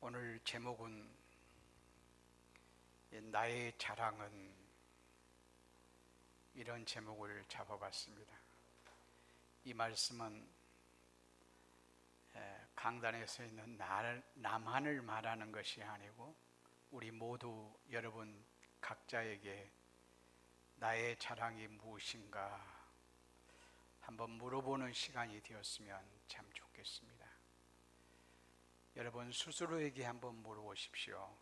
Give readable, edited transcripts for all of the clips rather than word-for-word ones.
오늘 제목은 나의 자랑은, 이런 제목을 잡아봤습니다. 이 말씀은 강단에서 있는 나만을 말하는 것이 아니고 우리 모두, 여러분 각자에게 나의 자랑이 무엇인가 한번 물어보는 시간이 되었으면 참 좋겠습니다. 여러분 스스로에게 한번 물어보십시오.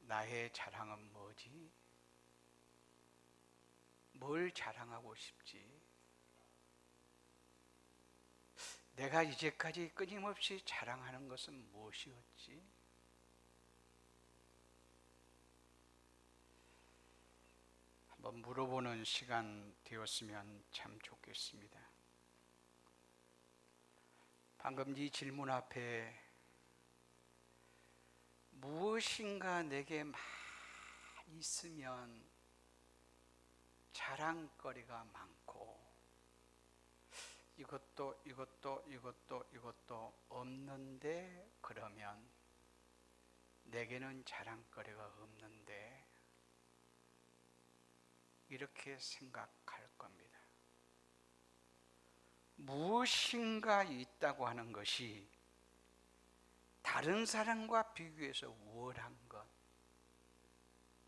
나의 자랑은 뭐지? 뭘 자랑하고 싶지? 내가 이제까지 끊임없이 자랑하는 것은 무엇이었지? 한번 물어보는 시간 되었으면 참 좋겠습니다. 방금 이 질문 앞에 무엇인가 내게 많이 있으면 자랑거리가 많고 이것도 없는데, 그러면 내게는 자랑거리가 없는데, 이렇게 생각할 겁니다. 무엇인가 있다고 하는 것이 다른 사람과 비교해서 우월한 것,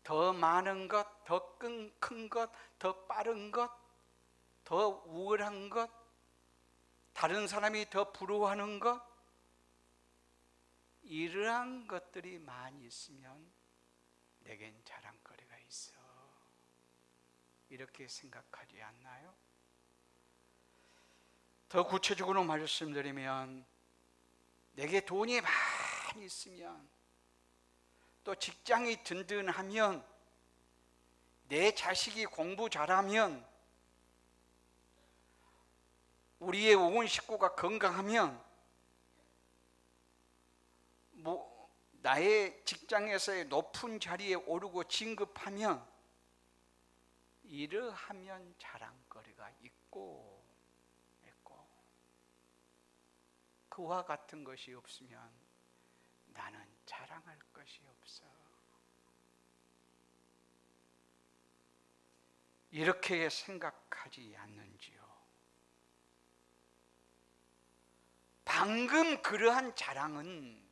더 많은 것, 더 큰 것, 더 빠른 것, 더 우월한 것, 다른 사람이 더 부러워하는 것, 이러한 것들이 많이 있으면 내겐 자랑거리가 있어, 이렇게 생각하지 않나요? 더 구체적으로 말씀드리면, 내게 돈이 많이 있으면, 또 직장이 든든하면, 내 자식이 공부 잘하면, 우리의 온 식구가 건강하면, 나의 직장에서의 높은 자리에 오르고 진급하면, 이러하면 자랑거리가 있고, 그와 같은 것이 없으면 나는 자랑할 것이 없어. 이렇게 생각하지 않는지요? 방금 그러한 자랑은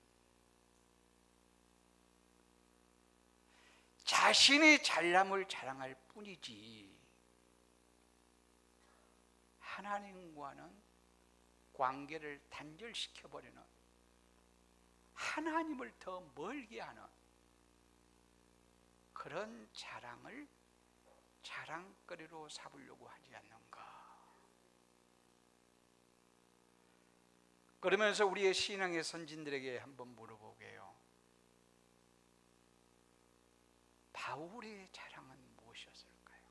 자신의 잘남을 자랑할 뿐이지, 하나님과는 관계를 단절시켜버리는, 하나님을 더 멀게 하는 그런 자랑을 자랑거리로 삼으려고 하지 않는가. 그러면서 우리의 신앙의 선진들에게 한번 물어보게요. 바울의 자랑은 무엇이었을까요?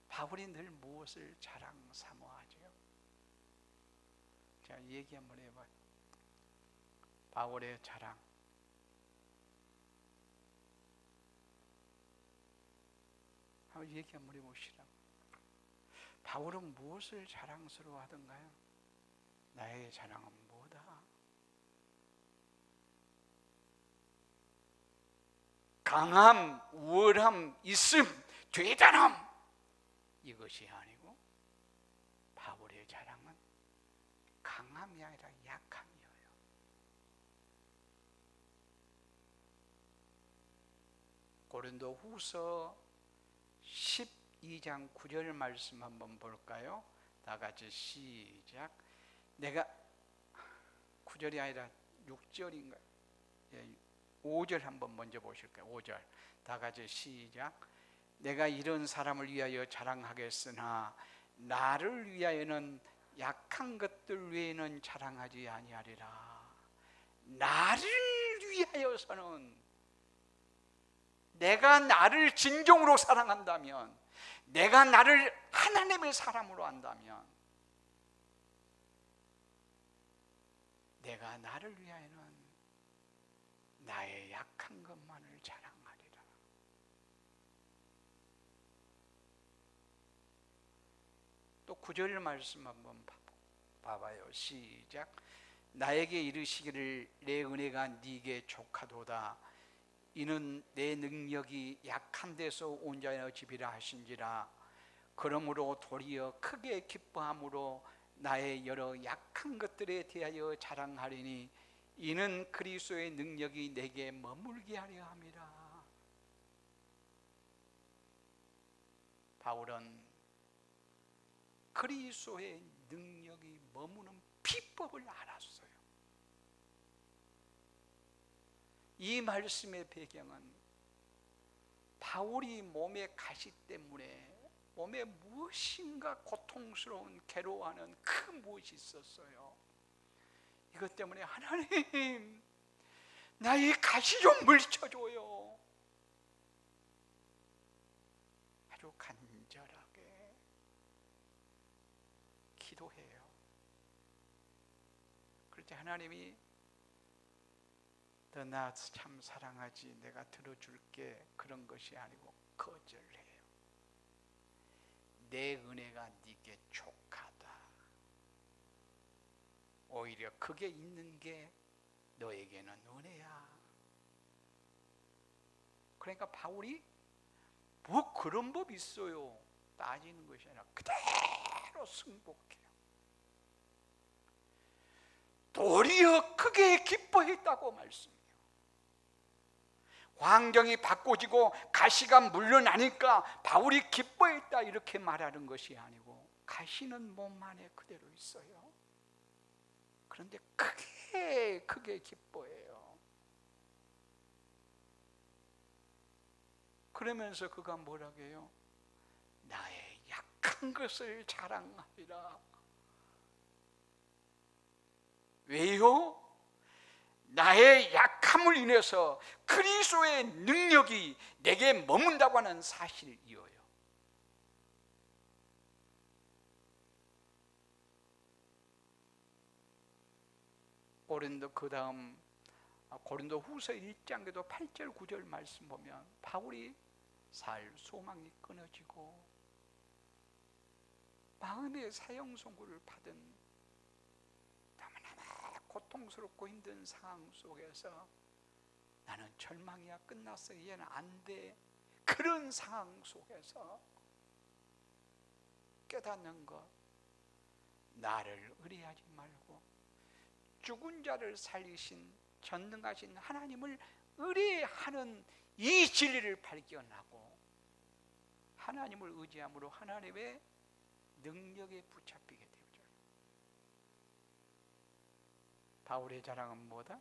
바울이 늘 무엇을 자랑 삼아하죠? 자, 얘기 한번 해봐요. 바울의 자랑. 한번 얘기 한번 해보시라고. 바울은 무엇을 자랑스러워 하던가요? 나의 자랑은 뭐다? 강함, 우월함, 있음, 대단함, 이것이 아니고 바울의 자랑은 강함이 아니라 약함이에요. 고린도후서 12장 9절 말씀 한번 볼까요? 다 같이 시작. 내가 9절이 아니라 6절인가요? 5절 한번 먼저 보실까요? 5절 다 같이 시작. 내가 이런 사람을 위하여 자랑하겠으나 나를 위하여는 약한 것들 외에는 자랑하지 아니하리라. 나를 위하여서는, 내가 나를 진정으로 사랑한다면, 내가 나를 하나님의 사람으로 한다면, 내가 나를 위하여는 나의 약한 것만을 자랑하리라. 또 9절 말씀 한번 봐봐요. 시작. 나에게 이르시기를 내 은혜가 네게 족하도다. 이는 내 능력이 약한 데서 온 자의 집이라 하신지라. 그러므로 도리어 크게 기뻐함으로 나의 여러 약한 것들에 대하여 자랑하리니 이는 그리스도의 능력이 내게 머물게 하려 함이라. 바울은 그리스도의 능력이 머무는 비법을 알았어요. 이 말씀의 배경은 바울이 몸의 가시 때문에 몸에 무엇인가 고통스러운 괴로워하는 그 무엇이 있었어요. 이것 때문에 하나님, 나의 가시 좀 물쳐줘요. 아주 간절하게 기도해요. 그럴 때 하나님이 너 나 참 사랑하지, 내가 들어줄게, 그런 것이 아니고 거절해요. 내 은혜가 네게 족하다. 오히려 그게 있는 게 너에게는 은혜야. 그러니까 바울이 뭐 그런 법 있어요 따지는 것이 아니라 그대로 승복해요. 도리어 크게 기뻐했다고 말씀해요. 환경이 바꿔지고 가시가 물러나니까 바울이 기뻐했다 이렇게 말하는 것이 아니고, 가시는 몸 안에 그대로 있어요. 그런데 크게 기뻐해요. 그러면서 그가 뭐라고 해요? 나의 약한 것을 자랑하리라. 왜요? 나의 약함을 인해서 그리스도의 능력이 내게 머문다고 하는 사실이어요. 고린도 그 다음 고린도 후서 1장에도 8절 9절 말씀 보면 바울이 살 소망이 끊어지고 마음의 사형 선고를 받은 너무나 고통스럽고 힘든 상황 속에서 나는 절망이야, 끝났어, 이제는 안 돼, 그런 상황 속에서 깨닫는 것, 나를 의뢰하지 말고 죽은 자를 살리신 전능하신 하나님을 의뢰하는 이 진리를 발견하고 하나님을 의지함으로 하나님의 능력에 붙잡히게 되죠. 바울의 자랑은 뭐다?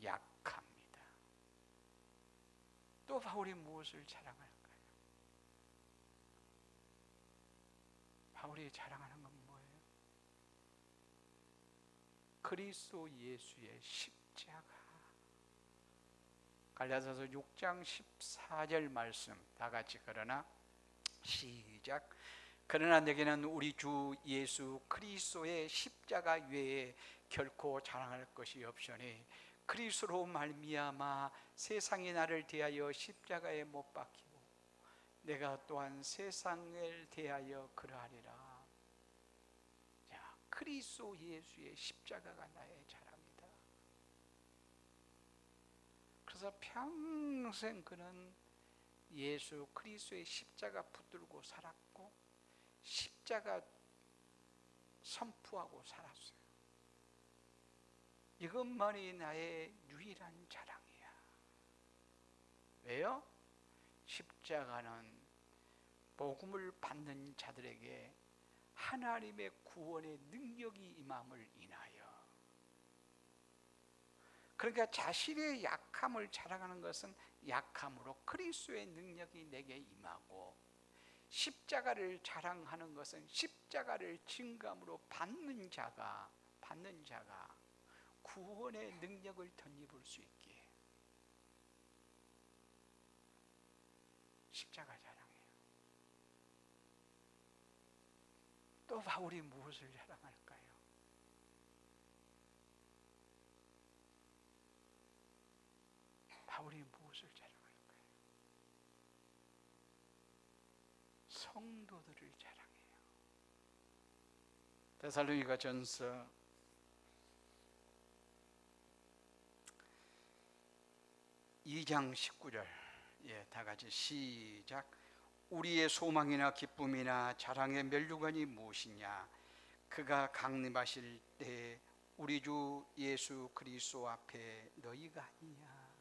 약합니다. 또 바울이 무엇을 자랑할까요? 바울이 자랑하는 건 뭐예요? 그리스도 예수의 십자가. 갈라디아서 6장 14절 말씀 다 같이 그러나 시작. 그러나 내게는 우리 주 예수 그리스도의 십자가 외에 결코 자랑할 것이 없으니 그리스도로 말미암아 세상이 나를 대하여 십자가에 못 박히고 내가 또한 세상을 대하여 그러하리라. 자, 그리스도 예수의 십자가가 나의 자랑이다. 그래서 평생 그는 예수 그리스도의 십자가 붙들고 살았고 십자가 선포하고 살았어요. 이것만이 나의 유일한 자랑이야. 왜요? 십자가는 복음을 받는 자들에게 하나님의 구원의 능력이 임함을 인하여, 그러니까 자신의 약함을 자랑하는 것은 약함으로 그리스도의 능력이 내게 임하고, 십자가를 자랑하는 것은 십자가를 증감으로 받는 자가 구원의 능력을 덧입을 수 있게 십자가 자랑해요. 또 바울이 무엇을 자랑할까요? 바울이 무엇을 자랑할까요? 성도들을 자랑해요. 데살로니가 전서 2장 19절, 다 같이 시작. 우리의 소망이나 기쁨이나 자랑의 면류관이 무엇이냐? 그가 강림하실 때 우리 주 예수 그리스도 앞에 너희가 아니냐?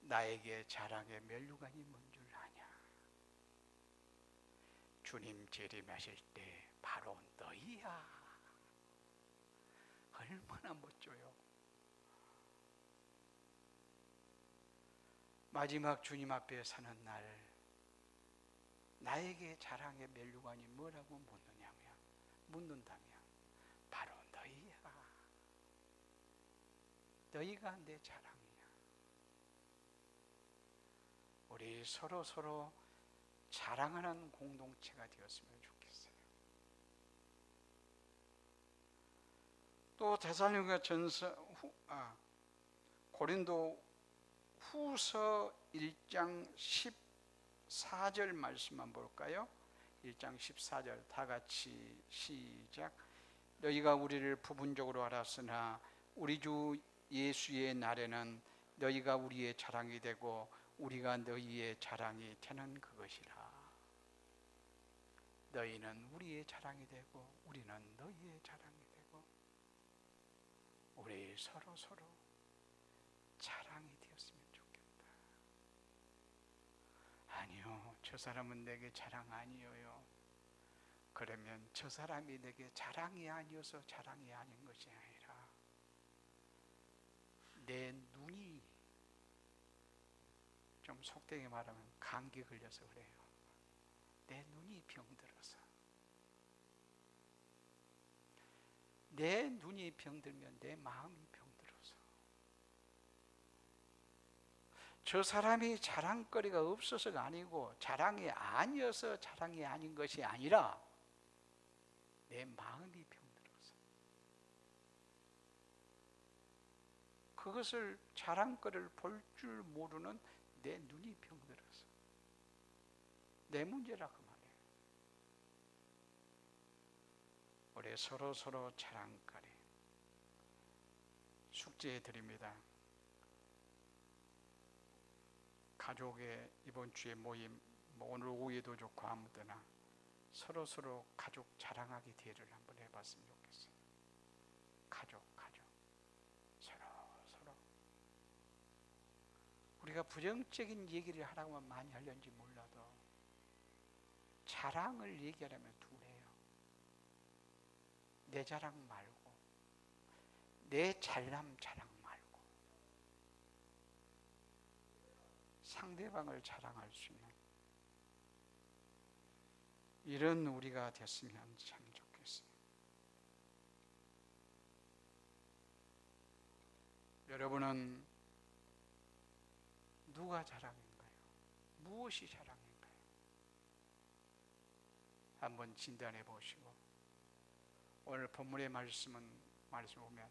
나에게 자랑의 면류관이 뭔 줄 아냐? 주님 재림하실 때 바로 너희야. 얼마나 멋져요. 마지막 주님 앞에 서는 날, 나에게 자랑의 면류관이 뭐라고 묻는다면 바로 너희야. 너희가 내 자랑이야. 우리 서로 자랑하는 공동체가 되었으면 좋겠어요. 또 데살로니가 고린도 후서 1장 14절 말씀만 볼까요? 1장 14절 다 같이 시작. 너희가 우리를 부분적으로 알았으나 우리 주 예수의 날에는 너희가 우리의 자랑이 되고 우리가 너희의 자랑이 되는 그것이라. 너희는 우리의 자랑이 되고 우리는 너희의 자랑이 되고 우리 서로 자랑이 되었으면 좋겠다. 아니요, 저 사람은 내게 자랑 아니에요. 그러면 저 사람이 내게 자랑이 아니어서 자랑이 아닌 것이 아니라 내 눈이, 좀 속되게 말하면 감기 걸려서 그래요. 내 눈이 병들어서. 내 눈이 병들면 내 마음이 병들어서. 저 사람이 자랑거리가 없어서가 아니고 자랑이 아니어서 자랑이 아닌 것이 아니라 내 마음이 병들어서. 그것을 자랑거리를 볼 줄 모르는 내 눈이 병들어서. 내 문제라 그 말이에요. 우리 서로 자랑거리 숙제해 드립니다. 가족의 이번 주에 모임, 오늘 오후에도 좋고 아무 때나 서로 가족 자랑하기 대회를 한번 해봤으면 좋겠어요. 가족 서로 우리가 부정적인 얘기를 하라고 하면 많이 하려는지 몰라도 자랑을 얘기하려면 둘이에요. 내 자랑 말고 내 잘남 자랑 말고 상대방을 자랑할 수 있는 이런 우리가 됐으면 참 좋겠어요. 여러분은 누가 자랑인가요? 무엇이 자랑인가요? 한번 진단해 보시고 오늘 본문의 말씀 보면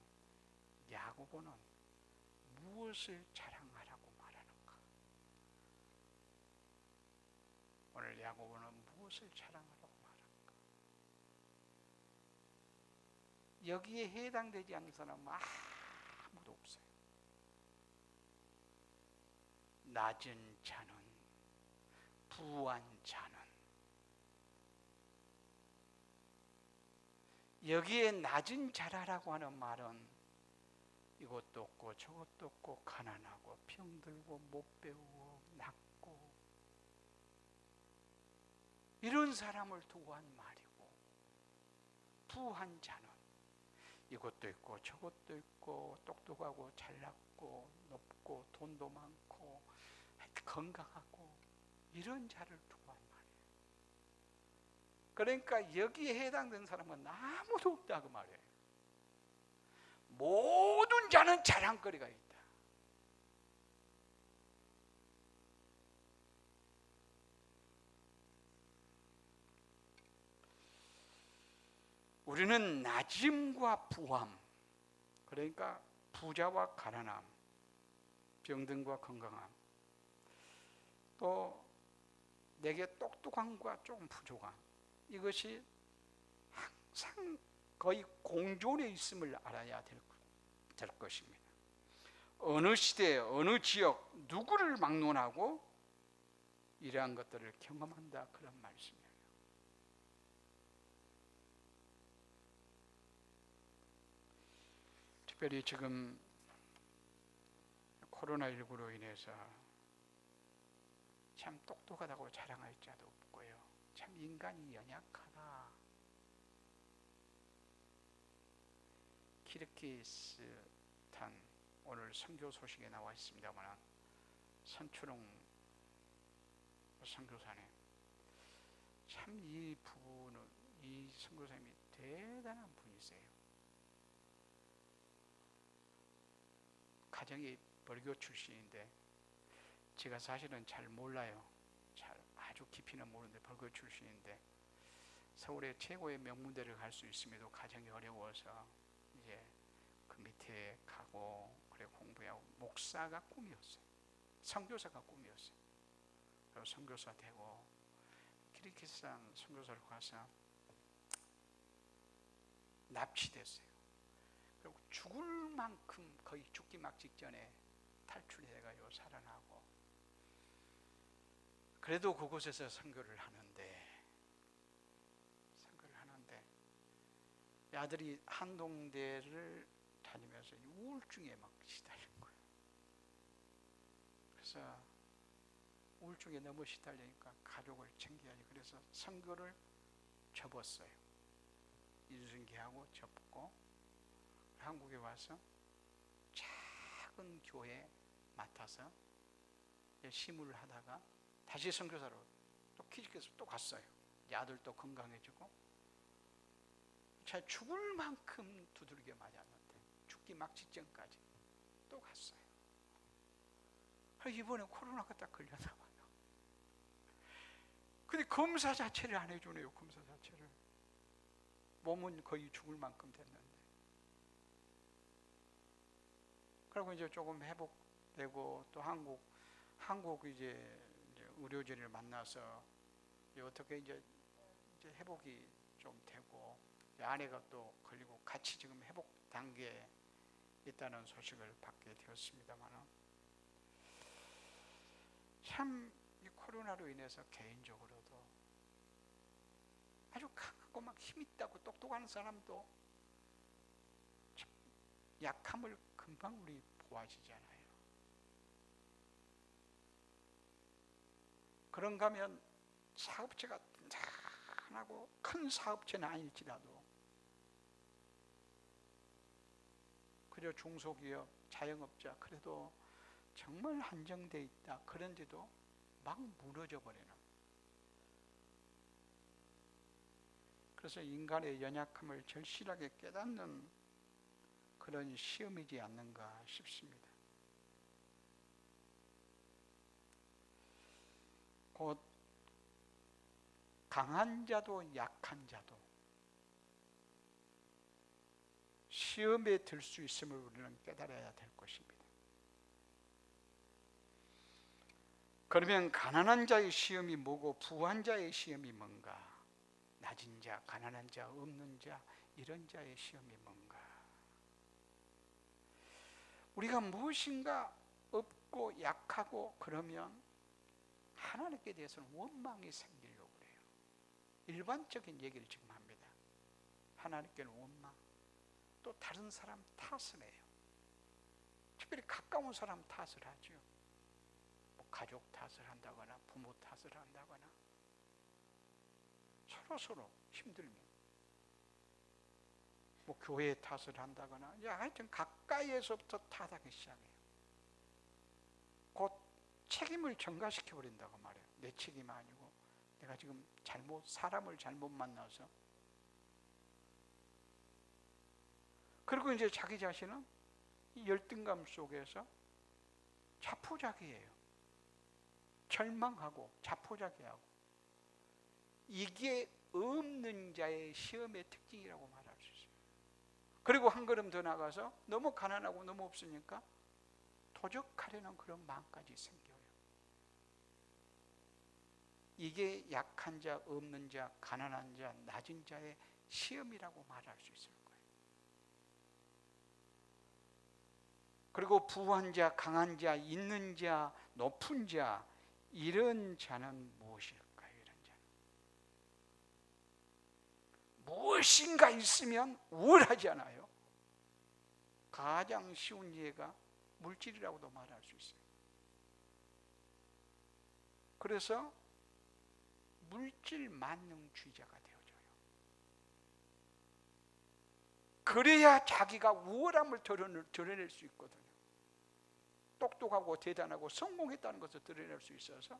야고보는 무엇을 자랑하라고 말하는가? 오늘 야고보는 무엇을 자랑하라고 말하는가? 여기에 해당되지 않는 사람은 아무도 없어요. 낮은 자는, 부한 자는, 여기에 낮은 자라라고 하는 말은 이것도 없고 저것도 없고 가난하고 병들고 못 배우고 낮고 이런 사람을 두고 한 말이고, 부한 자는 이것도 있고 저것도 있고 똑똑하고 잘났고 높고 돈도 많고 건강하고 이런 자를 두고 한 말이에요. 그러니까 여기에 해당되는 사람은 아무도 없다 그 말이에요. 모든 자는 자랑거리가 있다. 우리는 낮음과 부함, 그러니까 부자와 가난함, 병든과 건강함, 또 내게 똑똑함과 조금 부족함, 이것이 항상 거의 공존해 있음을 알아야 될 것입니다. 어느 시대, 어느 지역, 누구를 막론하고 이러한 것들을 경험한다, 그런 말씀이에요. 특별히 지금 코로나19로 인해서 참 똑똑하다고 자랑할 자도 없고요, 참 인간이 연약하다. 키르기스탄 오늘 선교 소식에 나와 있습니다만 선추롱 선교사님, 참 이 부부는, 이 선교사님이 대단한 분이세요. 가정이 불교 출신인데 제가 사실은 잘 몰라요. 아주 깊이는 모르는데 불교 출신인데 서울의 최고의 명문대를 갈 수 있음에도 가정이 어려워서 이제 그 밑에 가고 그래 공부하고, 목사가 꿈이었어요. 선교사가 꿈이었어요. 그리고 선교사 되고 키르기스탄 선교사로 가서 납치됐어요. 그리고 죽을 만큼 거의 죽기 막 직전에 탈출해가지고 살아나고, 그래도 그곳에서 선교를 하는데 아들이 한동대를 다니면서 우울증에 막 시달린 거예요. 그래서 우울증에 너무 시달리니까 가족을 챙겨야지. 그래서 선교를 접었어요. 인순기하고 접고 한국에 와서 작은 교회 맡아서 심을 하다가 다시 선교사로 또 키르기스로 또 갔어요. 아들도 건강해지고, 잘 죽을 만큼 두들겨 맞았는데 죽기 막 직전까지 또 갔어요. 이번에 코로나가 딱 걸렸나 봐요. 근데 검사 자체를 안 해주네요. 검사 자체를. 몸은 거의 죽을 만큼 됐는데. 그리고 이제 조금 회복되고 또 한국 이제 의료진을 만나서 어떻게 이제 회복이 좀 되고, 아내가 또 걸리고 같이 지금 회복 단계에 있다는 소식을 받게 되었습니다만, 참 이 코로나로 인해서 개인적으로도 아주 강하고 막 힘있다고 똑똑한 사람도 약함을 금방 우리 보아지잖아요. 그런가 하면 사업체가 단단하고 큰 사업체는 아닐지라도, 그리고 중소기업, 자영업자, 그래도 정말 한정돼 있다. 그런데도 막 무너져 버리는. 그래서 인간의 연약함을 절실하게 깨닫는 그런 시험이지 않는가 싶습니다. 곧 강한 자도 약한 자도 시험에 들 수 있음을 우리는 깨달아야 될 것입니다. 그러면 가난한 자의 시험이 뭐고 부한 자의 시험이 뭔가? 낮은 자, 가난한 자, 없는 자, 이런 자의 시험이 뭔가? 우리가 무엇인가 없고 약하고 그러면 하나님께 대해서는 원망이 생기려고 그래요. 일반적인 얘기를 지금 합니다. 하나님께는 원망, 또 다른 사람 탓을 해요. 특별히 가까운 사람 탓을 하죠. 뭐 가족 탓을 한다거나 부모 탓을 한다거나 서로 힘들면 뭐 교회 탓을 한다거나, 하여튼 가까이에서부터 탓하기 시작해요. 곧 책임을 전가시켜 버린다고 말해요. 내 책임 아니고 내가 지금 사람을 잘못 만나서. 그리고 이제 자기 자신은 이 열등감 속에서 자포자기해요. 절망하고 자포자기하고. 이게 없는 자의 시험의 특징이라고 말할 수 있어요. 그리고 한 걸음 더 나가서 너무 가난하고 너무 없으니까 도적하려는 그런 마음까지 생겨요. 이게 약한 자, 없는 자, 가난한 자, 낮은 자의 시험이라고 말할 수 있을 거예요. 그리고 부한 자, 강한 자, 있는 자, 높은 자, 이런 자는 무엇일까요? 이런 자는 무엇인가 있으면 우월하지 않아요. 가장 쉬운 예가 물질이라고도 말할 수 있어요. 그래서 물질 만능주의자가 되어져요. 그래야 자기가 우월함을 드러낼 수 있거든요. 똑똑하고 대단하고 성공했다는 것을 드러낼 수 있어서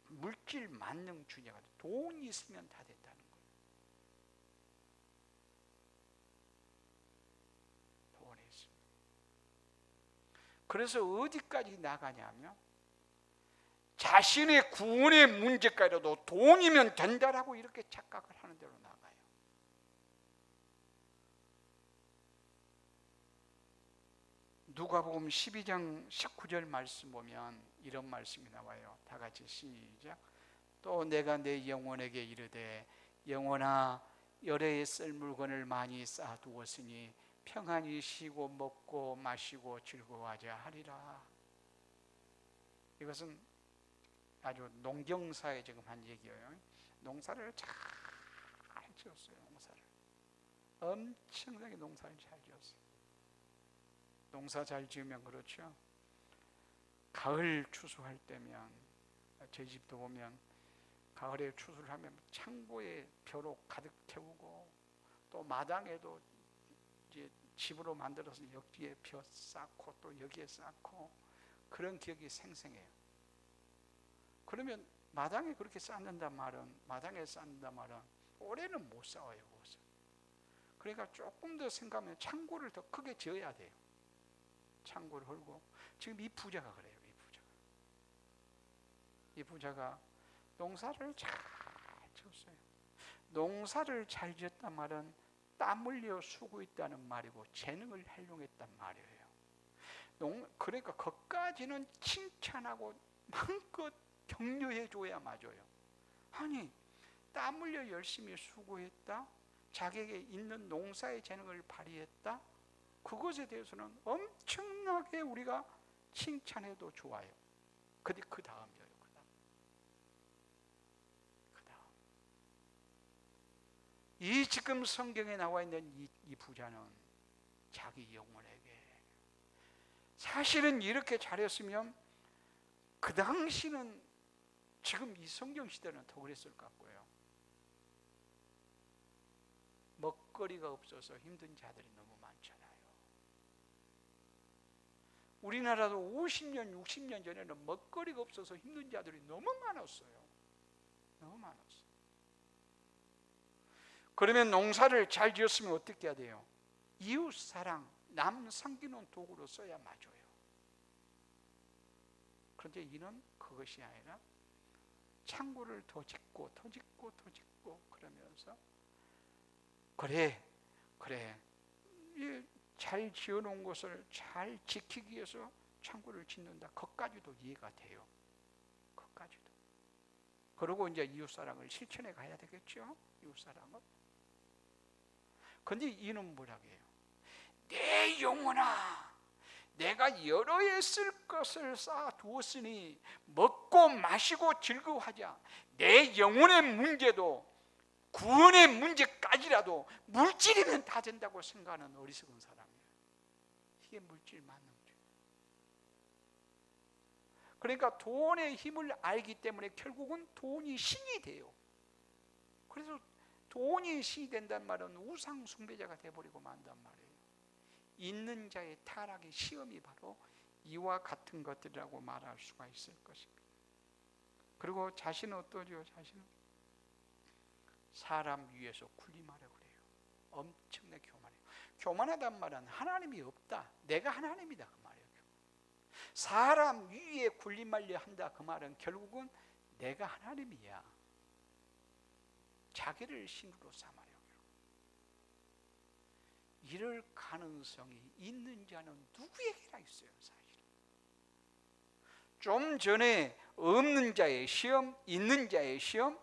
물질 만능주의자가 돼요. 돈이 있으면 다 된다는 거예요. 돈이 있으면. 그래서 어디까지 나가냐면 자신의 구원의 문제까지도 돈이면 된다라고 이렇게 착각을 하는 대로 나가요. 누가복음 12장 19절 말씀 보면 이런 말씀이 나와요. 다 같이 시작. 또 내가 내 영혼에게 이르되 영혼아 열애에 쓸 물건을 많이 쌓아두었으니 평안히 쉬고 먹고 마시고 즐거워하자 하리라. 이것은 아주 농경사에 지금 한 얘기예요. 농사를 잘 지었어요. 농사를 엄청나게 농사를 잘 지었어요. 농사 잘 지으면 그렇죠. 가을 추수할 때면 저희 집도 보면 가을에 추수를 하면 창고에 벼로 가득 태우고 또 마당에도 이제 집으로 만들어서 여기에 벼 쌓고 또 여기에 쌓고 그런 기억이 생생해요. 그러면 마당에 그렇게 쌓는단 말은 마당에 쌓는단 말은 올해는 못 쌓아요. 그러니까 조금 더 생각하면 창고를 더 크게 지어야 돼요. 창고를 헐고 지금 이 부자가 그래요. 이 부자가 농사를 잘 지었어요. 농사를 잘 지었단 말은 땀 흘려 수고했다는 말이고 재능을 활용했단 말이에요. 그러니까 그것까지는 칭찬하고 마음껏 격려해 줘야 맞아요. 아니 땀 흘려 열심히 수고했다, 자기에게 있는 농사의 재능을 발휘했다, 그것에 대해서는 엄청나게 우리가 칭찬해도 좋아요. 근데 그 다음이에요. 그 다음. 이 지금 성경에 나와 있는 이 부자는 자기 영혼에게 사실은 이렇게 잘했으면 그 당시는 지금 이 성경 시대는 더 그랬을 것 같고요. 먹거리가 없어서 힘든 자들이 너무 많잖아요. 우리나라도 50년, 60년 전에는 먹거리가 없어서 힘든 자들이 너무 많았어요. 너무 많았어요. 그러면 농사를 잘 지었으면 어떻게 해야 돼요? 이웃사랑, 남 섬기는 도구로 써야 맞아요. 그런데 이는 그것이 아니라 창고를 더 짓고 더 짓고 더 짓고 그러면서 그래 잘 지어놓은 것을 잘 지키기 위해서 창고를 짓는다. 그것까지도 이해가 돼요. 그것까지도. 그리고 이제 이웃사랑을 실천해 가야 되겠죠. 이웃사랑을. 근데 이는 뭐라고 해요? 내 영혼아, 내가 여러 해 쓸 것을 쌓아두었으니 먹고 마시고 즐거워하자. 내 영혼의 문제도 구원의 문제까지라도 물질이면 다 된다고 생각하는 어리석은 사람이에요. 이게 물질 만능주의. 그러니까 돈의 힘을 알기 때문에 결국은 돈이 신이 돼요. 그래서 돈이 신이 된다는 말은 우상 숭배자가 돼버리고 만단 말이에요. 있는 자의 타락의 시험이 바로 이와 같은 것들이라고 말할 수가 있을 것입니다. 그리고 자신은 어떠죠? 자신은 사람 위에서 군림하려고 그래요. 엄청나게 교만해요. 교만하단 말은 하나님이 없다, 내가 하나님이다 그 말이에요. 사람 위에 군림하려 한다 그 말은 결국은 내가 하나님이야. 자기를 신으로 삼아요. 이럴 가능성이 있는 자는 누구에게나 있어요. 사실 좀 전에 없는 자의 시험, 있는 자의 시험,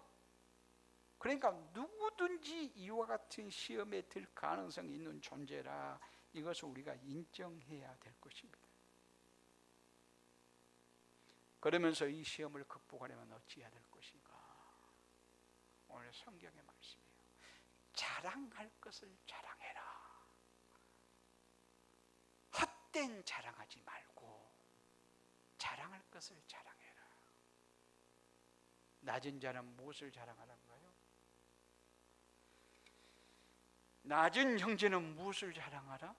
그러니까 누구든지 이와 같은 시험에 들 가능성이 있는 존재라 이것을 우리가 인정해야 될 것입니다. 그러면서 이 시험을 극복하려면 어찌해야 될 것인가? 오늘 성경의 말씀이에요. 자랑할 것을 자랑해라. 헛된 자랑하지 말고 자랑할 것을 자랑해라. 낮은 자는 무엇을 자랑하는가요? 낮은 형제는 무엇을 자랑하라?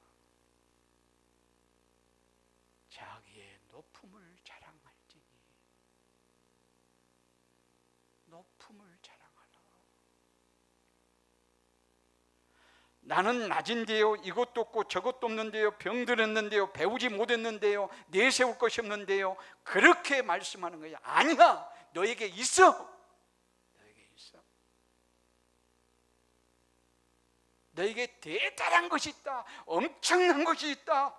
자기의 높음을 자랑할지니. 높음을 자랑하라. 나는 낮은데요, 이것도 없고 저것도 없는데요, 병들었는데요, 배우지 못했는데요, 내세울 것이 없는데요, 그렇게 말씀하는 거야. 아니야, 너에게 있어. 너에게 있어. 너에게 대단한 것이 있다. 엄청난 것이 있다.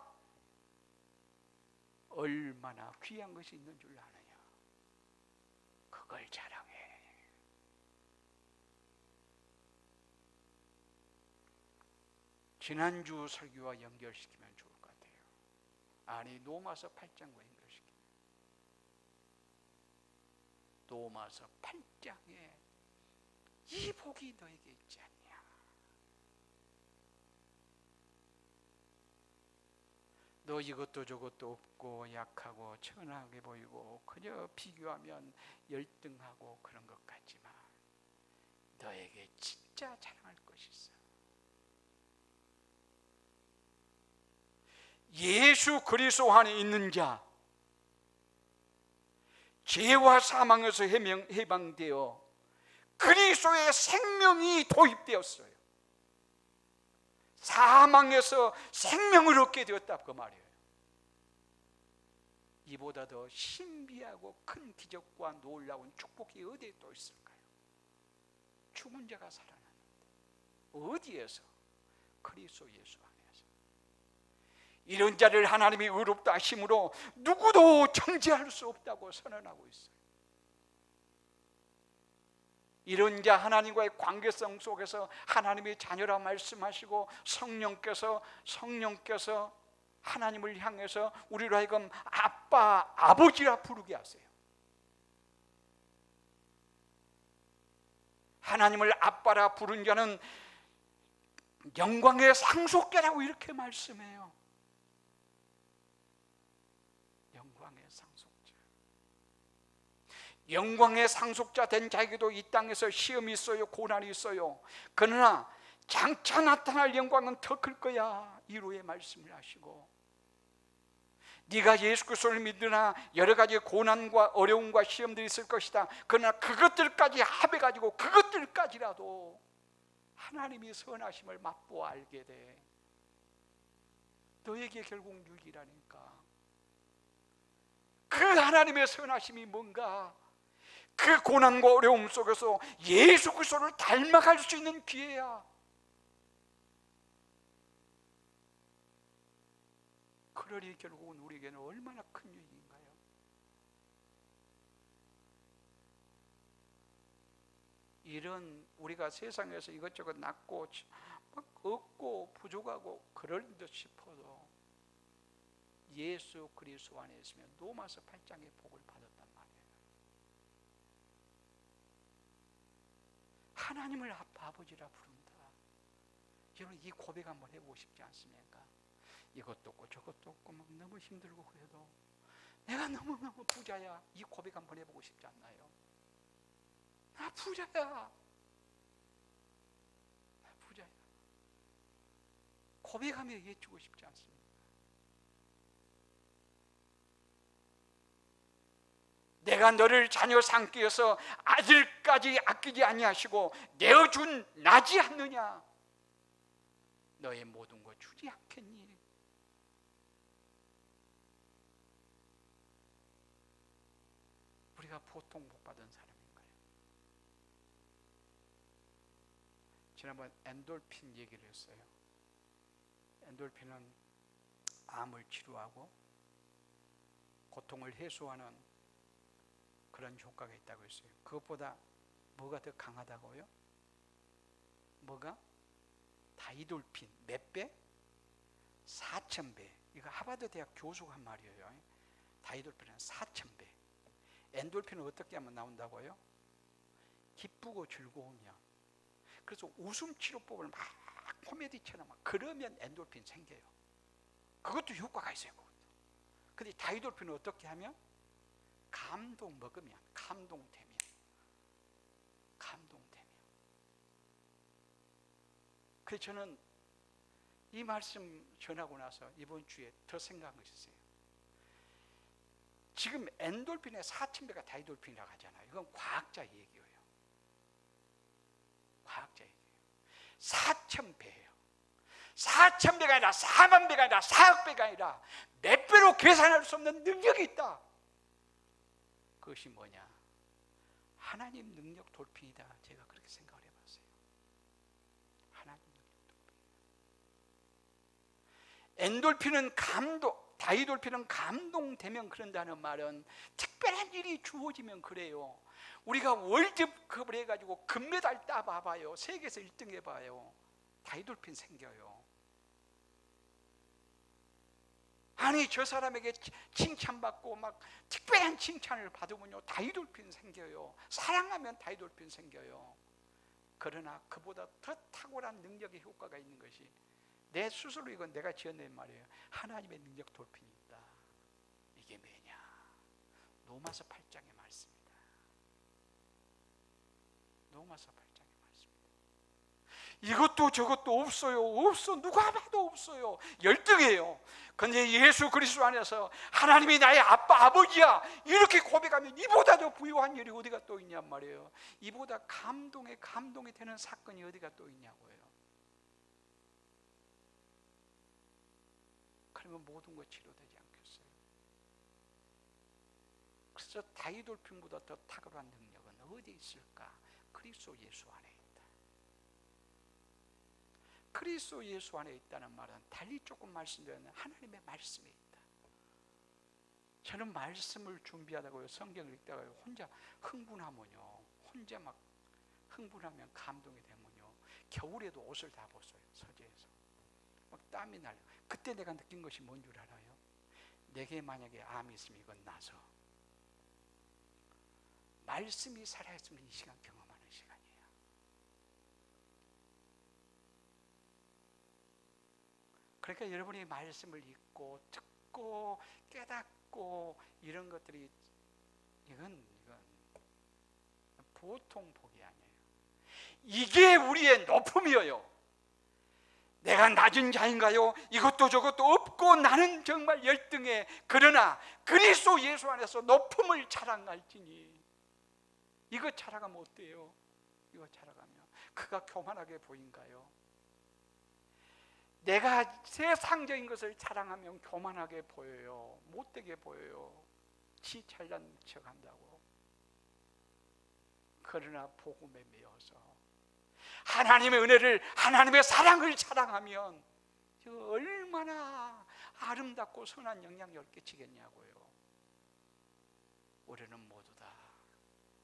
얼마나 귀한 것이 있는 줄 아느냐. 그걸 자랑해. 지난주 설교와 연결시키면 좋을 것 같아요. 아니, 로마서 8장과 연결시키면, 로마서 8장에 이 복이 너에게 있지 않냐. 너 이것도 저것도 없고 약하고 천하게 보이고 그저 비교하면 열등하고 그런 것 같지만 너에게 진짜 자랑할 것이 있어. 예수 그리스도 안에 있는 자, 죄와 사망에서 해방되어 그리스도의 생명이 도입되었어요. 사망에서 생명을 얻게 되었다, 그 말이에요. 이보다 더 신비하고 큰 기적과 놀라운 축복이 어디에 또 있을까요? 죽은 자가 살아났는데 어디에서? 그리스도 예수 안에서. 이런 자를 하나님이 의롭다 하심으로 누구도 정죄할 수 없다고 선언하고 있어요. 이런 자 하나님과의 관계성 속에서 하나님의 자녀라 말씀하시고 성령께서 하나님을 향해서 우리로 하여금 아빠, 아버지라 부르게 하세요. 하나님을 아빠라 부른 자는 영광의 상속자라고 이렇게 말씀해요. 영광의 상속자. 영광의 상속자 된 자에게도 이 땅에서 시험이 있어요, 고난이 있어요. 그러나 장차 나타날 영광은 더 클 거야, 이루의 말씀을 하시고, 네가 예수 그리스도를 믿으나 여러 가지 고난과 어려움과 시험들이 있을 것이다. 그러나 그것들까지 합해가지고 그것들까지라도 하나님이 선하심을 맛보아 알게 돼. 너에게 결국 유익이라니까. 그 하나님의 선하심이 뭔가? 그 고난과 어려움 속에서 예수 그리스도를 닮아갈 수 있는 기회야. 그러니 결국은 우리에게는 얼마나 큰 유익인가요? 이런 우리가 세상에서 이것저것 낳고 막 얻고 부족하고 그럴 듯 싶어도 예수 그리스도 안에 있으면 로마서 8장의 복을 받았단 말이에요. 하나님을 아빠, 아버지라 부른다. 여러분, 이 고백 한번 해보고 싶지 않습니까? 이것도 없고 저것도 없고 막 너무 힘들고 그래도 내가 너무너무 부자야. 이 고백 한번 해보고 싶지 않나요? 나 부자야. 나 부자야. 고백하며 얘기해주고 싶지 않습니까? 내가 너를 자녀 삼기 위해서 아들까지 아끼지 아니하시고 내어준 나지 않느냐? 너의 모든 것 주지 않겠니? 우리가 보통 복 받은 사람인가요? 지난번 엔돌핀 얘기를 했어요. 엔돌핀은 암을 치료하고 고통을 해소하는 그런 효과가 있다고 했어요. 그것보다 뭐가 더 강하다고요? 뭐가? 다이돌핀 몇 배? 4,000배. 이거 하버드 대학 교수가 한 말이에요. 다이돌핀은 4,000배. 엔돌핀은 어떻게 하면 나온다고요? 기쁘고 즐거우면. 그래서 웃음 치료법을 막 코미디처럼 막 그러면 엔돌핀 생겨요. 그것도 효과가 있어요. 그것도. 근데 다이돌핀은 어떻게 하면? 감동 먹으면, 감동되면. 그래서 저는 이 말씀 전하고 나서 이번 주에 더 생각한 것이 있어요. 지금 엔돌핀의 4,000배가 다이돌핀이라고 하잖아요. 이건 과학자 얘기예요. 과학자 얘기예요. 4,000배예요. 4,000배가 아니라 4만 배가 아니라 4억 배가 아니라 몇 배로 계산할 수 없는 능력이 있다. 그것이 뭐냐? 하나님 능력 돌핀이다. 제가 그렇게 생각을 해봤어요. 하나님 능력 돌핀. 엔돌핀은 감동, 다이돌핀은 감동되면 그런다는 말은 특별한 일이 주어지면 그래요. 우리가 월드컵을 해가지고 금메달 따봐봐요. 세계에서 1등 해봐요. 다이돌핀 생겨요. 아니 저 사람에게 칭찬받고 막 특별한 칭찬을 받으면요 다이돌핀 생겨요. 사랑하면 다이돌핀 생겨요. 그러나 그보다 더 탁월한 능력의 효과가 있는 것이 내 스스로 이건 내가 지어낸 말이에요. 하나님의 능력 돌핀이 있다. 이게 뭐냐? 로마서 8장의 말씀입니다. 로마서 8장의 말씀입니다. 이것도 저것도 없어요. 없어. 누가 봐도 없어요. 열등해요. 그런데 예수 그리스도 안에서 하나님이 나의 아빠 아버지야 이렇게 고백하면 이보다 더 부유한 일이 어디가 또 있냔 말이에요. 이보다 감동이 되는 사건이 어디가 또 있냐고요. 그러면 모든 것 치료되지 않겠어요? 그래서 다이돌핀보다 더 탁월한 능력은 어디 있을까? 그리스도 예수 안에 있다. 그리스도 예수 안에 있다는 말은 달리 조금 말씀드리면 하나님의 말씀에 있다. 저는 말씀을 준비하다가요 성경을 읽다가요 혼자 흥분하면요 혼자 막 흥분하면 감동이 되면요 겨울에도 옷을 다 벗어요. 서재에서 막 땀이 나요. 그때 내가 느낀 것이 뭔 줄 알아요? 내게 만약에 암이 있으면 이건 나서 말씀이 살아있으면 이 시간 경험하는 시간이에요. 그러니까 여러분이 말씀을 읽고 듣고 깨닫고 이런 것들이 이건 보통 복이 아니에요. 이게 우리의 높음이에요. 내가 낮은 자인가요? 이것도 저것도 없고 나는 정말 열등해. 그러나 그리스도 예수 안에서 높음을 자랑할지니. 이거 자랑하면 어때요? 이거 자랑하면 그가 교만하게 보인가요? 내가 세상적인 것을 자랑하면 교만하게 보여요. 못되게 보여요. 지 잘난 척한다고. 그러나 복음에 매여서 하나님의 은혜를 하나님의 사랑을 자랑하면 얼마나 아름답고 선한 영향력을 끼치겠냐고요. 우리는 모두 다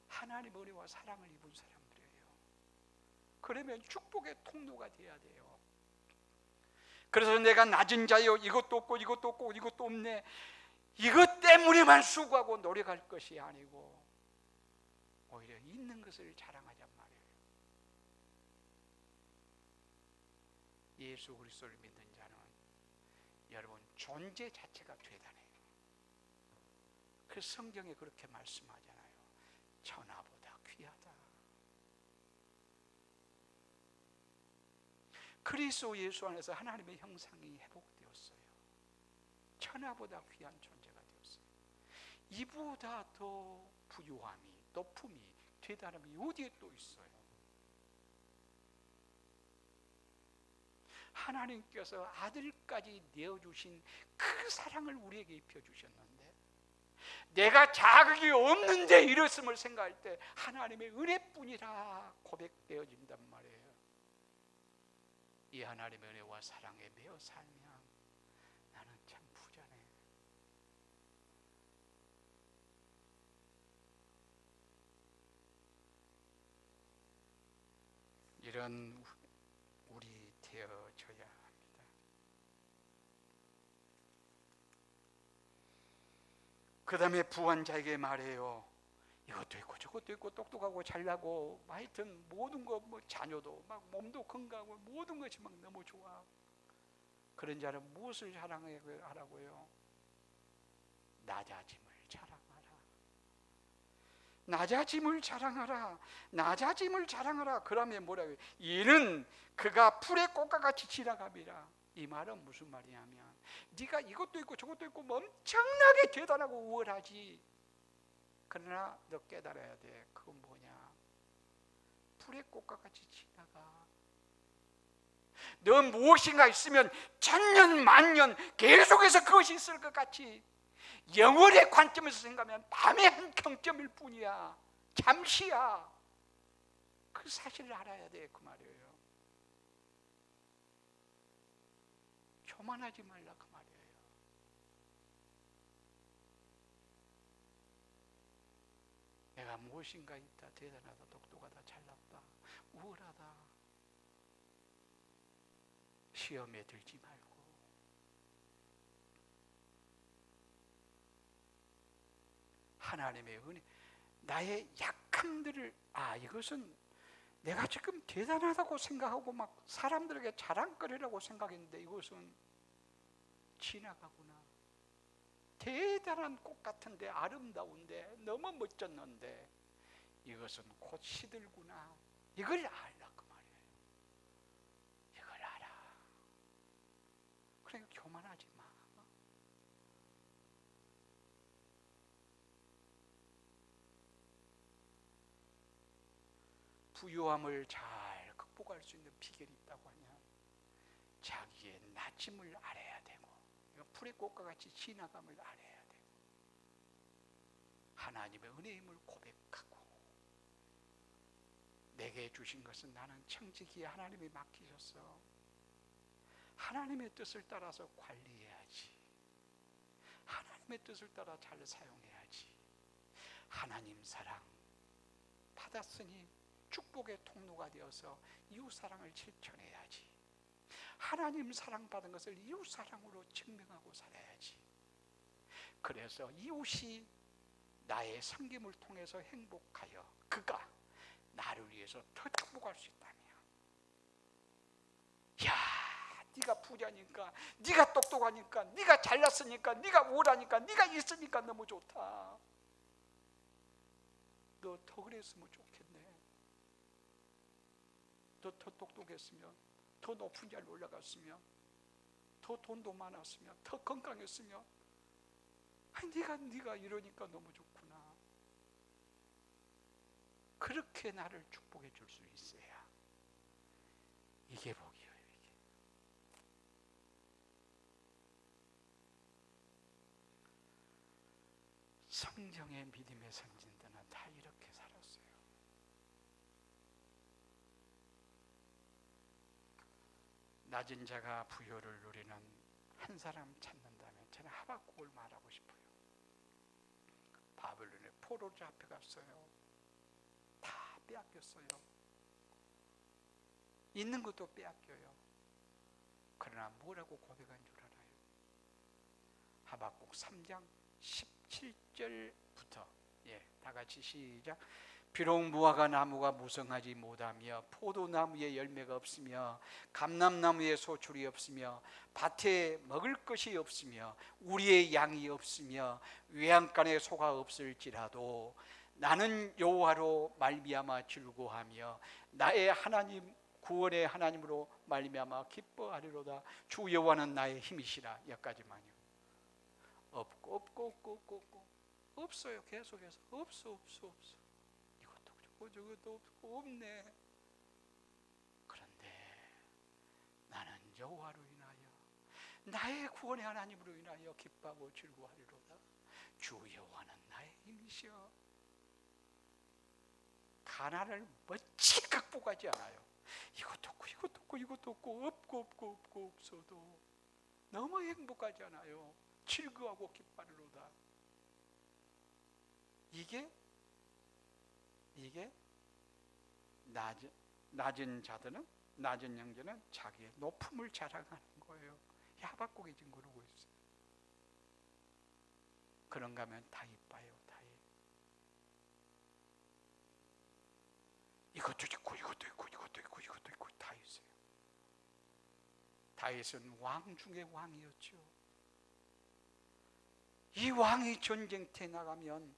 하나님의 은혜와 사랑을 입은 사람들이에요. 그러면 축복의 통로가 돼야 돼요. 그래서 내가 낮은 자요 이것도 없고 이것도 없고 이것도 없네 이것 때문에만 수고하고 노력할 것이 아니고 오히려 있는 것을 자랑하자 말이에요. 예수 그리스도를 믿는 자는 여러분 존재 자체가 대단해요. 그래서 성경에 그렇게 말씀하잖아요. 천하보다 귀하다. 그리스도 예수 안에서 하나님의 형상이 회복되었어요. 천하보다 귀한 존재가 되었어요. 이보다 더 부유함이 높음이 대단함이 어디에 또 있어요? 하나님께서 아들까지 내어주신 그 사랑을 우리에게 입혀주셨는데 내가 자격이 없는데 이랬음을 생각할 때 하나님의 은혜뿐이라 고백되어진단 말이에요. 이 하나님의 은혜와 사랑에 매여 살면 나는 참 부자네. 이런 우리 되어져야 합니다. 그 다음에 부한자에게 말해요. 이것도 있고 저것도 있고 똑똑하고 잘나고 하여튼 모든 거, 뭐 자녀도 막 몸도 건강하고 모든 것이 막 너무 좋아. 그런 자는 무엇을 자랑하라고요? 낮아짐을 자랑하라. 낮아짐을 자랑하라. 낮아짐을 자랑하라. 그러면 뭐라고요? 이는 그가 풀의 꽃과 같이 지나감이라. 이 말은 무슨 말이냐면, 네가 이것도 있고 저것도 있고 뭐 엄청나게 대단하고 우월하지. 그러나 너 깨달아야 돼. 그건 뭐냐? 풀의 꽃과 같이 지나가. 너 무엇인가 있으면 천년 만년 계속해서 그것이 있을 것 같이, 영월의 관점에서 생각하면 밤의 한 경점일 뿐이야. 잠시야. 그 사실을 알아야 돼. 그 말이에요. 교만하지 말라 그 말이에요. 내가 무엇인가 있다, 대단하다, 똑똑하다, 잘났다, 우월하다. 시험에 들지 말고 하나님의 은혜, 나의 약함들을, 이것은 내가 지금 대단하다고 생각하고 막 사람들에게 자랑거리라고 생각했는데 이것은 지나가구나. 대단한 꽃 같은데, 아름다운데, 너무 멋졌는데 이것은 곧 시들구나. 이걸 알라 그 말이에요. 이걸 알아. 그러니까 교만하지 마. 부유함을 잘 극복할 수 있는 비결이 있다고 하냐? 자기의 낮짐을 알아야 되고, 풀의 꽃과 같이 지나감을 알아야 되고, 하나님의 은혜임을 고백하고, 내게 주신 것은 나는 청지기에 하나님이 맡기셨어. 하나님의 뜻을 따라서 관리해야지. 하나님의 뜻을 따라 잘 사용해야지. 하나님 사랑 받았으니 축복의 통로가 되어서 이웃사랑을 실천해야지. 하나님 사랑받은 것을 이웃사랑으로 증명하고 살아야지. 그래서 이웃이 나의 섬김을 통해서 행복하여 그가 나를 위해서 더 축복할 수 있다면, 야, 네가 부자니까, 네가 똑똑하니까, 네가 잘났으니까, 네가 우월하니까, 네가 있으니까 너무 좋다. 너 더 그랬으면 좋겠네. 너 더 똑똑했으면, 더 높은 자리에 올라갔으면, 더 돈도 많았으면, 더 건강했으면, 네가 이러니까 너무 좋구나. 그렇게 나를 축복해 줄 수 있어야 이게 복이에요. 이게. 성경의 믿음의 선진들은 다 이렇게 살았어요. 낮은 자가 부요를 누리는 한 사람 찾는다면 저는 하박국을 말하고 싶어요. 바벨론의 포로로 잡혀갔어요. 다 빼앗겼어요. 있는 것도 빼앗겨요. 그러나 뭐라고 고백한 줄 알아요? 하박국 3장 17절부터 다 같이 시작. 비록 무화과 나무가 무성하지 못하며 포도나무에 열매가 없으며 감람나무에 소출이 없으며 밭에 먹을 것이 없으며 우리의 양이 없으며 외양간에 소가 없을지라도 나는 여호와로 말미암아 즐거워하며 나의 하나님 구원의 하나님으로 말미암아 기뻐하리로다. 주 여호와는 나의 힘이시라. 여기까지만요. 없고 없어요. 계속해서 없어. 이것도 저것도 없고 없네. 그런데 나는 여호와로 인하여 나의 구원의 하나님으로 인하여 기뻐하고 즐거워하리로다. 주 여호와는 나의 힘이시여. 가난을 멋지게 극복하지 않아요. 이것도 없고 없고 없어도 너무 행복하지 않아요. 즐거워하고 기뻐하리로다. 이게 낮은 자들은, 낮은 형제는 자기의 높음을 자랑하는 거예요. 하박국이 지금 그러고 있어요. 그런가 하면 다윗 봐요. 다윗. 이것도 있고 이것도 있고 이것도 있고 이것도 있고 다 있어요. 다윗은 왕 중의 왕이었죠. 이 왕이 전쟁터에 나가면,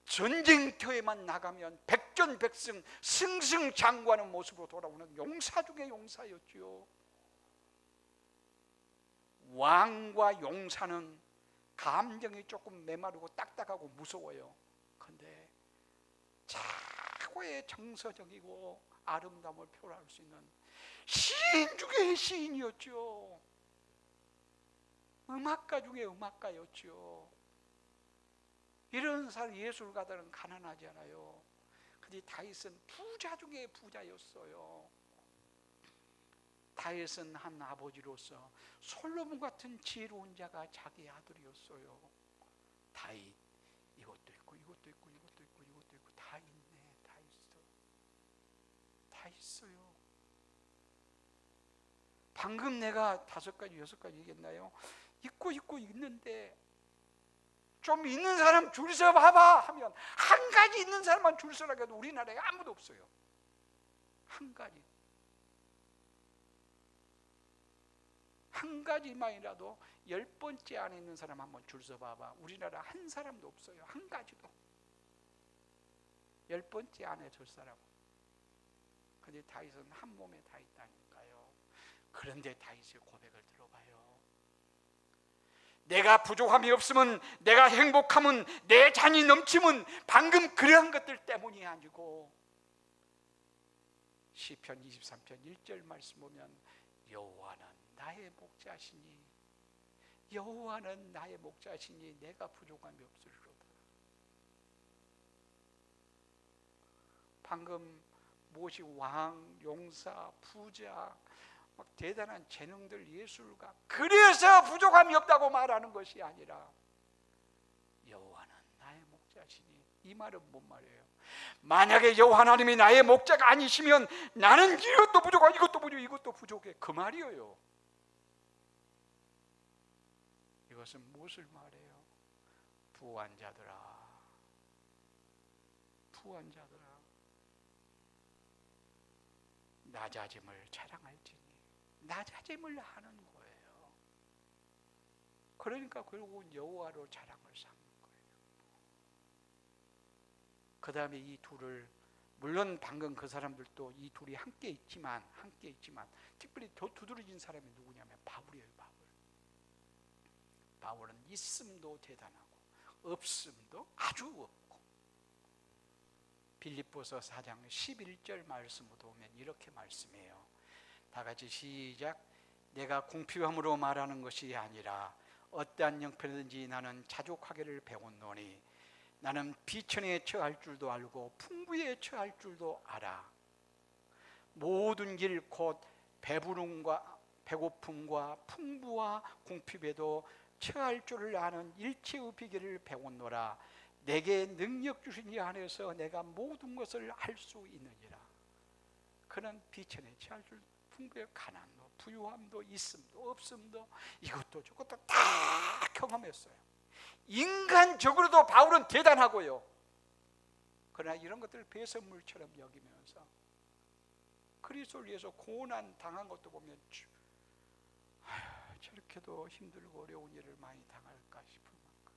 전쟁터에만 나가면 백전백승 승승장구하는 모습으로 돌아오는 용사 중의 용사였죠. 왕과 용사는 감정이 조금 메마르고 딱딱하고 무서워요. 그런데 최고의 정서적이고 아름다움을 표현할 수 있는 시인 중의 시인이었죠. 음악가 중의 음악가였죠. 이런 사람, 예술가들은 가난하지 않아요. 근데 다윗은 부자 중에 부자였어요. 다윗은 한 아버지로서 솔로몬 같은 지혜로운 자가 자기 아들이었어요. 다윗, 이것도 있고 이것도 있고 이것도 있고 이것도 있고 다 있네. 다 있어. 다 있어요. 방금 내가 5가지 6가지 얘기했나요? 있고 있는데 좀 있는 사람 줄 서 봐봐 하면 한 가지 있는 사람만 줄 서라고 해도 우리나라에 아무도 없어요. 한 가지. 한 가지만이라도 10번째 안에 있는 사람 한번 줄 서 봐봐. 우리나라 한 사람도 없어요. 한 가지도. 10번째 안에 줄 사람. 근데 다윗은 한 몸에 다 있다니까요. 그런데 다윗의 고백을 들어봐요. 내가 부족함이 없으면, 내가 행복함은, 내 잔이 넘치면 방금 그러한 것들 때문이 아니고, 시편 23편 1절 말씀 보면 여호와는 나의 목자시니, 여호와는 나의 목자시니 내가 부족함이 없으리로다. 방금 무엇이 왕, 용사, 부자, 막 대단한 재능들, 예술가, 그래서 부족함이 없다고 말하는 것이 아니라 여호와는 나의 목자시니, 이 말은 뭔 말이에요? 만약에 여호와 하나님이 나의 목자가 아니시면 나는 이것도 부족하고 이것도 부족해 이것도 부족해, 그 말이에요. 이것은 무엇을 말해요? 부한 자들아, 부한 자들아, 낮아짐을 자랑할지니. 낮아짐을 하는 거예요. 그러니까 결국은 여호와로 자랑을 삼는 거예요. 그 다음에 이 둘을, 물론 방금 그 사람들도 이 둘이 함께 있지만 특별히 더 두드러진 사람이 누구냐면 바울이에요. 바울은 있음도 대단하고 없음도 아주 없고. 빌립보서 4장 11절 말씀을 보면 이렇게 말씀해요. 다 같이 시작. 내가 공표함으로 말하는 것이 아니라 어떠한 형편이든지 나는 자족하기를 배웠노니 나는 비천에 처할 줄도 알고 풍부에 처할 줄도 알아. 모든 길 곧 배부름과 배고픔과 풍부와 궁핍에도 처할 줄을 아는 일체의 비결을 배웠노라. 내게 능력 주신 이 안에서 내가 모든 것을 할 수 있느니라. 그는 비천에 처할 줄, 풍부의 가난도 부유함도 있음도 없음도 이것도 저것도 다 경험했어요. 인간적으로도 바울은 대단하고요. 그러나 이런 것들을 배설물처럼 여기면서 그리스도를 위해서 고난 당한 것도 보면 저렇게도 힘들고 어려운 일을 많이 당할까 싶을 만큼.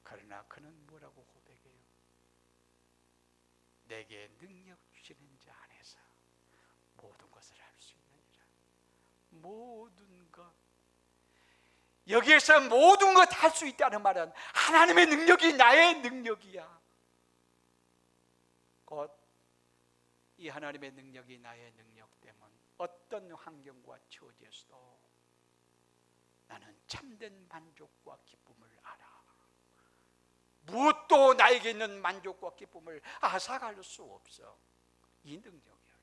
그러나 그는 뭐라고 고백해요? 내게 능력 주시는 자 안에서 모든 것을 할 수 있느니라. 모든 것, 여기에서 모든 것 할 수 있다는 말은 하나님의 능력이 나의 능력이야. 곧 이 하나님의 능력이 나의 능력 때문 어떤 환경과 처지에서도 나는 참된 만족과 기쁨을 알아. 무엇도 나에게 있는 만족과 기쁨을 앗아갈 수 없어. 이 능력이에요.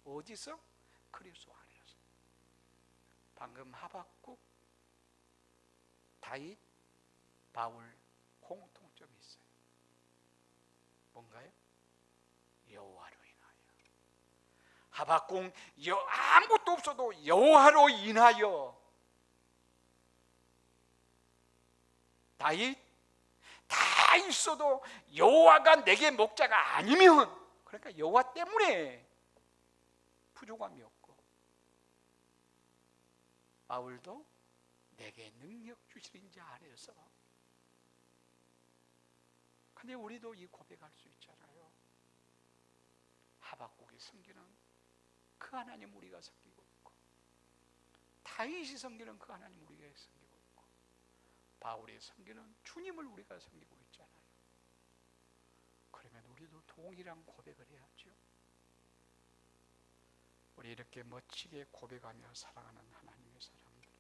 어디서? 그리스도 안에서. 방금 하박국, 다윗, 바울 공통점이 있어요. 뭔가요? 여호와로 인하여. 하박국 아무것도 없어도 여호와로 인하여. 다윗 다 있어도 여호와가 내게 목자가 아니면, 그러니까 여호와 때문에 부족함이 없고, 바울도 내게 능력 주시는 자 안에서. 근데 우리도 이 고백할 수 있잖아요. 하박국이 섬기는 그 하나님 우리가 섬기고 있고, 다윗이 섬기는 그 하나님 우리가 섬기고 있고, 바울이 섬기는 주님을 우리가 섬기고 있잖아요. 그러면 우리도 동일한 고백을 해야죠. 우리 이렇게 멋지게 고백하며 사랑하는 하나님의 사람들이에요.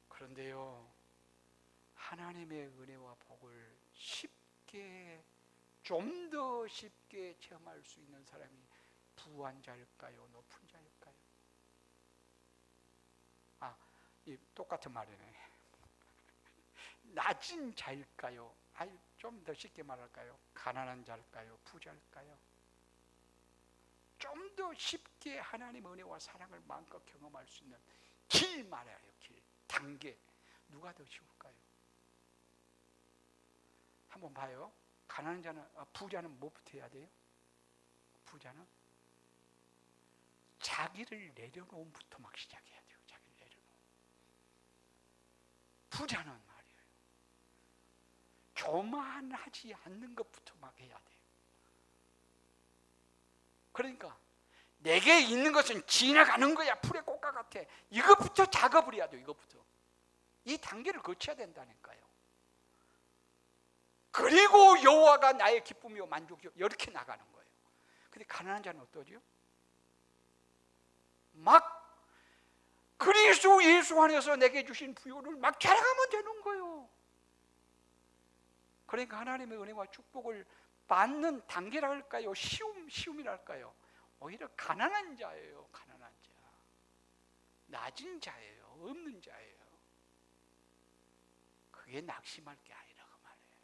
그런데요, 하나님의 은혜와 복을 쉽게, 좀 더 쉽게 체험할 수 있는 사람이 부한 자일까요? 높은 자일까요? 이 똑같은 말이네. 낮은 자일까요? 좀 더 쉽게 말할까요? 가난한 자일까요? 부자일까요? 좀 더 쉽게 하나님의 은혜와 사랑을 마음껏 경험할 수 있는 길 말이에요. 길, 단계. 누가 더 쉬울까요? 한번 봐요. 가난한 자는, 부자는 뭐부터 해야 돼요? 부자는 자기를 내려놓음부터 막 시작해야 돼요. 자기를 내려놓음. 부자는 말이에요, 교만하지 않는 것부터 막 해야 돼요. 그러니까 내게 있는 것은 지나가는 거야. 풀의 꽃과 같아. 이것부터 작업을 해야 돼요. 이것부터. 이 단계를 거쳐야 된다니까요. 그리고 여호와가 나의 기쁨이요 만족이요, 이렇게 나가는 거예요. 근데 가난한 자는 어떠죠? 막 그리스도 예수 안에서 내게 주신 부요를 막 자랑하면 되는 거예요. 그러니까 하나님의 은혜와 축복을 받는 단계랄까요? 시움이랄까요? 오히려 가난한 자예요. 가난한 자, 낮은 자예요. 없는 자예요. 그게 낙심할 게 아니라 그 말이에요.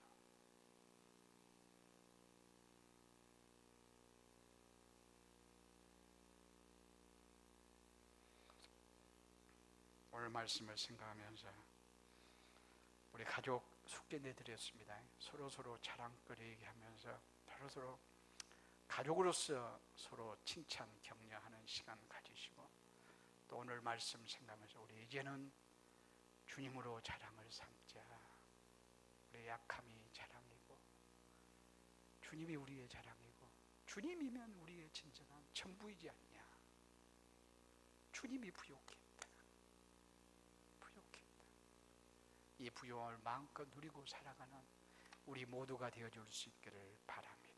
오늘 말씀을 생각하면서 우리 가족 숙제 내드렸습니다. 서로 자랑거리 하면서 서로 가족으로서 서로 칭찬 격려하는 시간 가지시고, 또 오늘 말씀 생각하면서 우리 이제는 주님으로 자랑을 삼자. 우리의 약함이 자랑이고 주님이 우리의 자랑이고, 주님이면 우리의 진정한 전부이지 않냐. 주님이 부족했다. 이 부요함을 마음껏 누리고 살아가는 우리 모두가 되어줄 수 있기를 바랍니다.